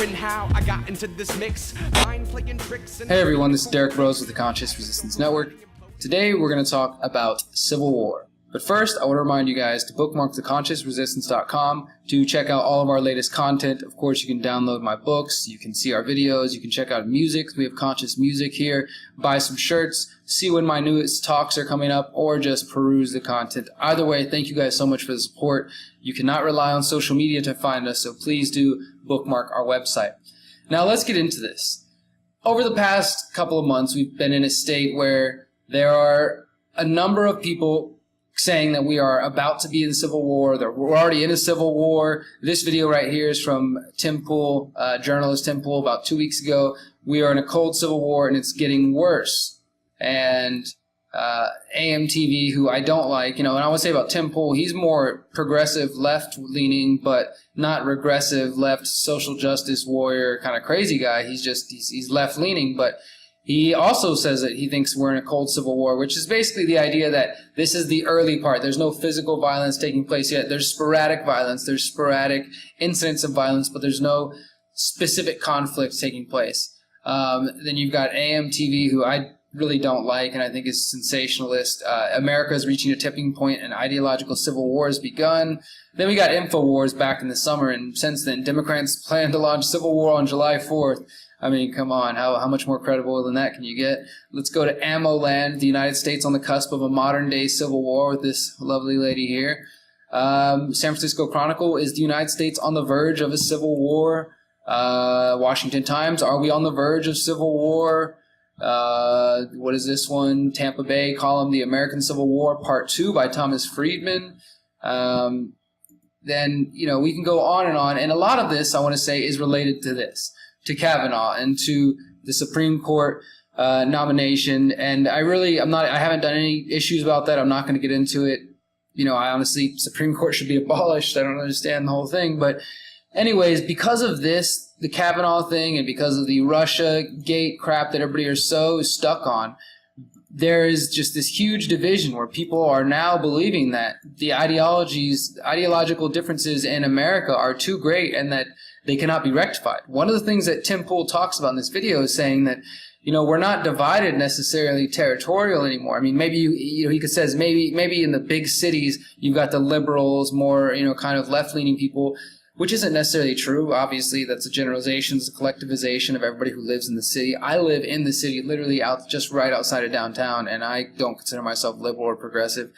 wondering how I got into this mix. Mind playing tricks. Hey everyone, this is Derek Rose with the Conscious Resistance Network. Today we're going to talk about Civil War. But first, I want to remind you guys to bookmark theconsciousresistance.com to check out all of our latest content. Of course, you can download my books, you can see our videos, you can check out music. We have conscious music here. Buy some shirts, see when my newest talks are coming up, or just peruse the content. Either way, thank you guys so much for the support. You cannot rely on social media to find us, so please do bookmark our website. Now let's get into this. Over the past couple of months, we've been in a state where there are a number of people saying that we are about to be in civil war, that we're already in a civil war. This video right here is from Tim Pool, journalist Tim Pool, about 2 weeks ago. We are in a cold civil war and it's getting worse. And AMTV, who I don't like, and I want to say about Tim Pool, he's more progressive left-leaning, but not regressive left social justice warrior kind of crazy guy. He's left-leaning, but he also says that he thinks we're in a cold civil war, which is basically the idea that this is the early part. There's no physical violence taking place yet. There's sporadic violence. There's sporadic incidents of violence, but there's no specific conflict taking place. Then you've got AMTV, who I really don't like and I think is sensationalist. America is reaching a tipping point and ideological civil war has begun. Then we got InfoWars back in the summer, and since then, Democrats plan to launch civil war on July 4th. I mean, come on, how much more credible than that can you get? Let's go to Ammo Land, the United States on the cusp of a modern-day civil war with this lovely lady here. San Francisco Chronicle, is the United States on the verge of a civil war? Washington Times, are we on the verge of civil war? What is this one? Tampa Bay column, The American Civil War, Part 2 by Thomas Friedman. Then, we can go on, and a lot of this, I want to say, is related to this, to Kavanaugh and to the Supreme Court nomination. And I haven't done any issues about that. I'm not going to get into it. I honestly, Supreme Court should be abolished. I don't understand the whole thing. But anyways, because of this, the Kavanaugh thing, and because of the Russia gate crap that everybody is so stuck on, there is just this huge division where people are now believing that the ideological differences in America are too great and that they cannot be rectified. One of the things that Tim Pool talks about in this video is saying that, we're not divided necessarily territorial anymore. I mean, maybe he says maybe in the big cities you've got the liberals, more, kind of left-leaning people, which isn't necessarily true. Obviously, that's a generalization, it's a collectivization of everybody who lives in the city. I live in the city, literally just right outside of downtown, and I don't consider myself liberal or progressive.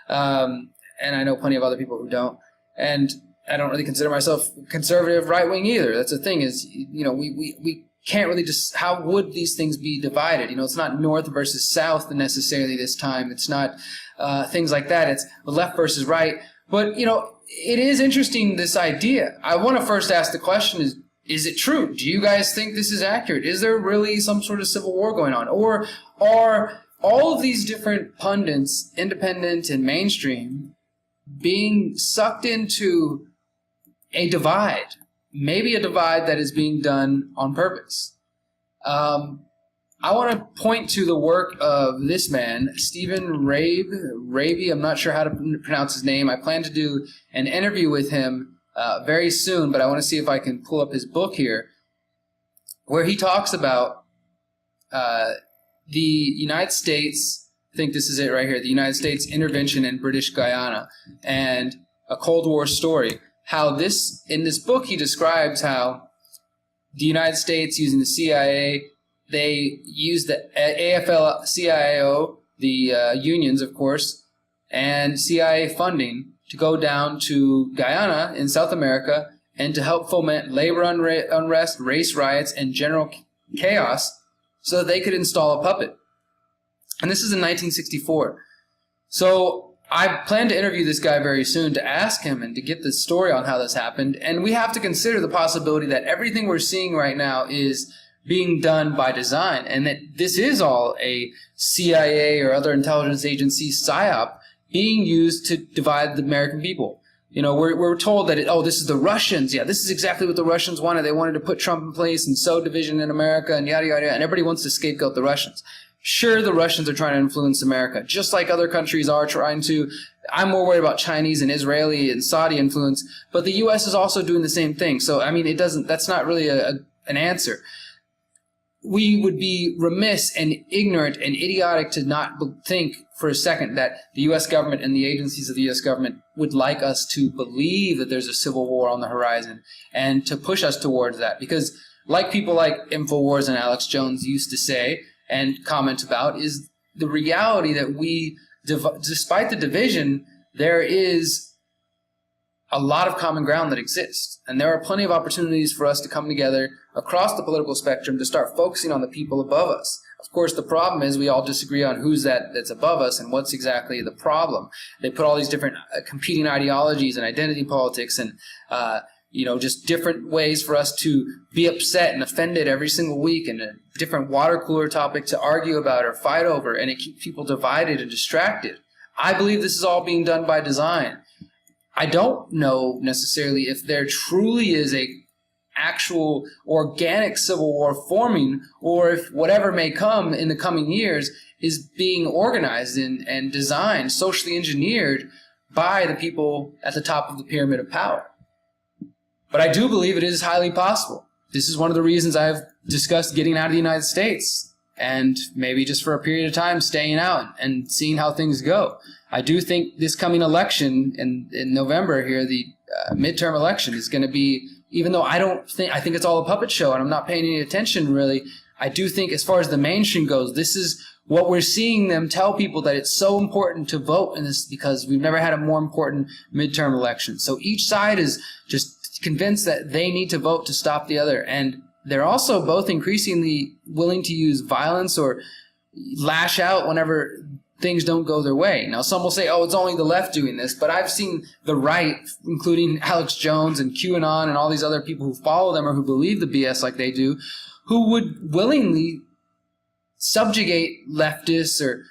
And I know plenty of other people who don't. And I don't really consider myself conservative right-wing either. That's the thing is, we can't really just, how would these things be divided? It's not north versus south necessarily this time. It's not things like that. It's left versus right. But, it is interesting, this idea. I want to first ask the question is it true? Do you guys think this is accurate? Is there really some sort of civil war going on? Or are all of these different pundits, independent and mainstream, being sucked into a divide, maybe a divide that is being done on purpose? I want to point to the work of this man, Steven Rabe. I'm not sure how to pronounce his name. I plan to do an interview with him very soon, but I want to see if I can pull up his book here, where he talks about the United States, I think this is it right here, the United States intervention in British Guyana and a Cold War story. In this book, he describes how the United States, using the CIA, they used the AFL-CIO, the unions, of course, and CIA funding to go down to Guyana in South America and to help foment labor unrest, race riots, and general chaos so that they could install a puppet. And this is in 1964. So I plan to interview this guy very soon to ask him and to get the story on how this happened. And we have to consider the possibility that everything we're seeing right now is being done by design, and that this is all a CIA or other intelligence agency psyop being used to divide the American people. We're told that, this is the Russians. Yeah, this is exactly what the Russians wanted. They wanted to put Trump in place and sow division in America and yada, yada, yada, and everybody wants to scapegoat the Russians. Sure, the Russians are trying to influence America, just like other countries are trying to. I'm more worried about Chinese and Israeli and Saudi influence, but the U.S. is also doing the same thing. So, I mean, that's not really an answer. We would be remiss and ignorant and idiotic to not think for a second that the U.S. government and the agencies of the U.S. government would like us to believe that there's a civil war on the horizon and to push us towards that. Because like people like InfoWars and Alex Jones used to say and comment about, is the reality that despite the division, there is a lot of common ground that exists. And there are plenty of opportunities for us to come together across the political spectrum to start focusing on the people above us. Of course, the problem is we all disagree on who's that's above us and what's exactly the problem. They put all these different competing ideologies and identity politics and just different ways for us to be upset and offended every single week, and a different water cooler topic to argue about or fight over, and it keeps people divided and distracted. I believe this is all being done by design. I don't know necessarily if there truly is a actual organic civil war forming, or if whatever may come in the coming years is being organized and designed, socially engineered by the people at the top of the pyramid of power. But I do believe it is highly possible. This is one of the reasons I've discussed getting out of the United States and maybe just for a period of time staying out and seeing how things go. I do think this coming election in November here, the midterm election, is going to be, even though I think it's all a puppet show and I'm not paying any attention really, I do think as far as the mainstream goes, this is what we're seeing them tell people, that it's so important to vote in this because we've never had a more important midterm election. So each side is just convinced that they need to vote to stop the other. And they're also both increasingly willing to use violence or lash out whenever things don't go their way. Now, some will say, oh, it's only the left doing this, but I've seen the right, including Alex Jones and QAnon and all these other people who follow them or who believe the BS like they do, who would willingly subjugate leftists or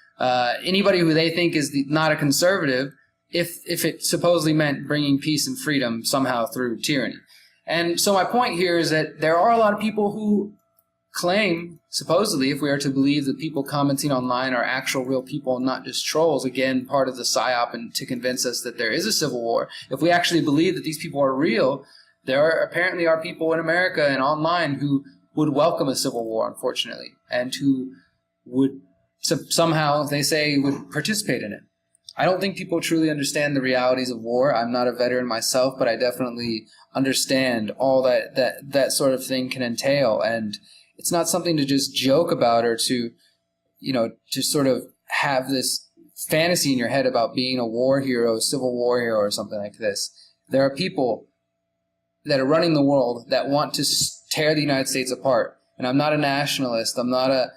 anybody who they think is not a conservative if it supposedly meant bringing peace and freedom somehow through tyranny. And so my point here is that there are a lot of people who claim, supposedly, if we are to believe that people commenting online are actual real people and not just trolls, again, part of the psyop and to convince us that there is a civil war, if we actually believe that these people are real, there apparently are people in America and online who would welcome a civil war, unfortunately, and who would somehow, they say, would participate in it. I don't think people truly understand the realities of war. I'm not a veteran myself, but I definitely understand all that sort of thing can entail. And it's not something to just joke about or to sort of have this fantasy in your head about being a war hero, civil war hero or something like this. There are people that are running the world that want to tear the United States apart. And I'm not a nationalist. I'm not a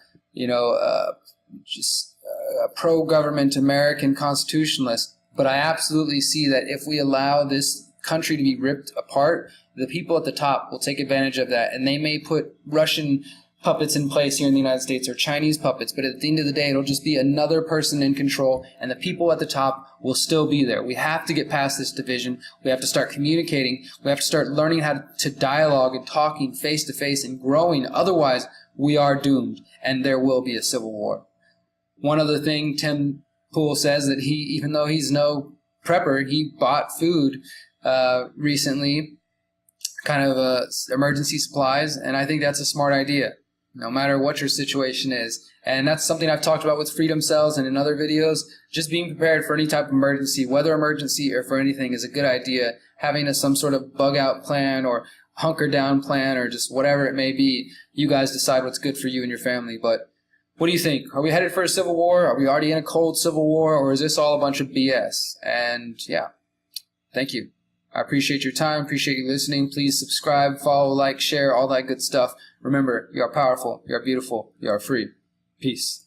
pro-government American constitutionalist, but I absolutely see that if we allow this country to be ripped apart, the people at the top will take advantage of that, and they may put Russian puppets in place here in the United States or Chinese puppets, but at the end of the day, it'll just be another person in control, and the people at the top will still be there. We have to get past this division. We have to start communicating. We have to start learning how to dialogue and talking face-to-face and growing. Otherwise, we are doomed, and there will be a civil war. One other thing, Tim Pool says that even though he's no prepper, he bought food recently, kind of emergency supplies, and I think that's a smart idea, no matter what your situation is. And that's something I've talked about with Freedom Cells and in other videos. Just being prepared for any type of emergency, weather emergency or for anything, is a good idea. Having some sort of bug-out plan or hunker-down plan or just whatever it may be, you guys decide what's good for you and your family. But what do you think? Are we headed for a civil war? Are we already in a cold civil war? Or is this all a bunch of BS? And yeah, thank you. I appreciate your time. Appreciate you listening. Please subscribe, follow, like, share, all that good stuff. Remember, you are powerful. You are beautiful. You are free. Peace.